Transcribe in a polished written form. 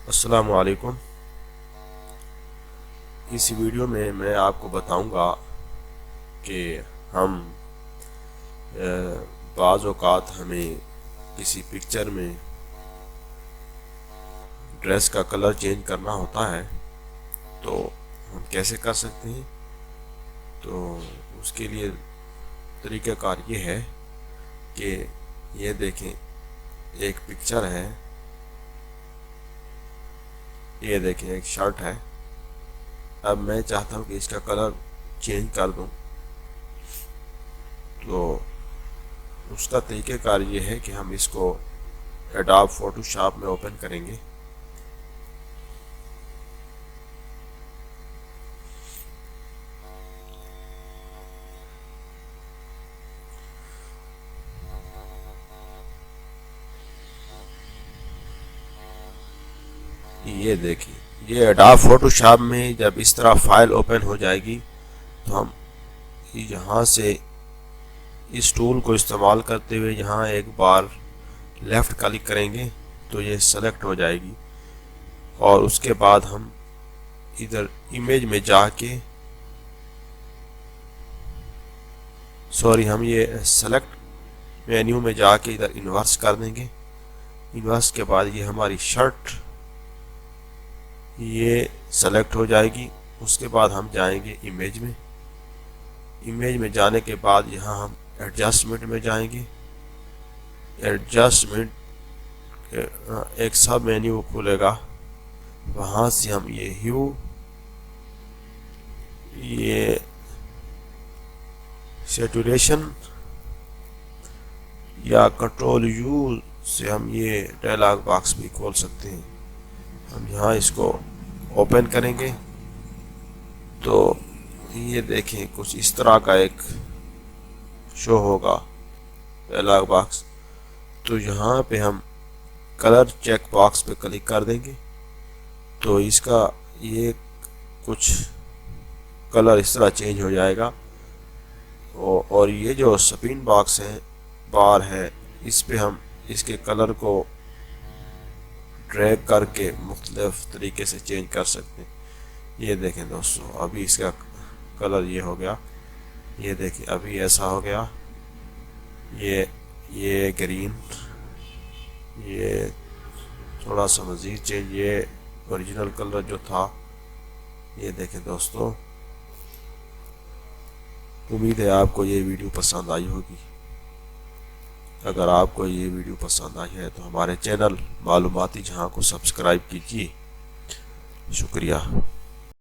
السلام علیکم۔ اس ویڈیو میں میں آپ کو بتاؤں گا کہ ہم بعض اوقات ہمیں کسی پکچر میں ڈریس کا کلر چینج کرنا ہوتا ہے تو ہم کیسے کر سکتے ہیں۔ تو اس کے لیے طریقہ کار یہ ہے کہ یہ دیکھیں، ایک پکچر ہے، یہ دیکھیں ایک شرٹ ہے۔ اب میں چاہتا ہوں کہ اس کا کلر چینج کر دوں، تو اس کا طریقہ کار یہ ہے کہ ہم اس کو ایڈوب فوٹو شاپ میں اوپن کریں گے۔ یہ دیکھیں، یہ ایڈوب فوٹو شاپ میں جب اس طرح فائل اوپن ہو جائے گی تو ہم یہاں سے اس ٹول کو استعمال کرتے ہوئے یہاں ایک بار لیفٹ کلک کریں گے تو یہ سلیکٹ ہو جائے گی، اور اس کے بعد ہم ادھر امیج میں جا کے ہم یہ سلیکٹ مینیو میں جا کے ادھر انورس کر دیں گے۔ انورس کے بعد یہ ہماری شرٹ یہ سلیکٹ ہو جائے گی۔ اس کے بعد ہم جائیں گے امیج میں۔ امیج میں جانے کے بعد یہاں ہم ایڈجسٹمنٹ میں جائیں گے۔ ایڈجسٹمنٹ ایک سب مینیو کھولے گا، وہاں سے ہم یہ ہیو، یہ سیچوریشن یا کنٹرول یو سے ہم یہ ڈائلاگ باکس بھی کھول سکتے ہیں۔ ہم یہاں اس کو اوپن کریں گے تو یہ دیکھیں کچھ اس طرح کا ایک شو ہوگا ڈائلاگ باکس۔ تو یہاں پہ ہم کلر چیک باکس پہ کلک کر دیں گے تو اس کا یہ کچھ کلر اس طرح چینج ہو جائے گا، اور یہ جو سپین باکس ہے، بار ہے، اس پہ ہم اس کے کلر کو ڈریگ کر کے مختلف طریقے سے چینج کر سکتے ہیں۔ یہ دیکھیں دوستو، ابھی اس کا کلر یہ ہو گیا، یہ دیکھیں ابھی ایسا ہو گیا، یہ گرین، یہ تھوڑا سا مزید چینج، یہ اوریجنل کلر جو تھا۔ یہ دیکھیں دوستو، امید ہے آپ کو یہ ویڈیو پسند آئی ہوگی۔ اگر آپ کو یہ ویڈیو پسند آئی ہے تو ہمارے چینل معلوماتی جہاں کو سبسکرائب کیجیے۔ شکریہ۔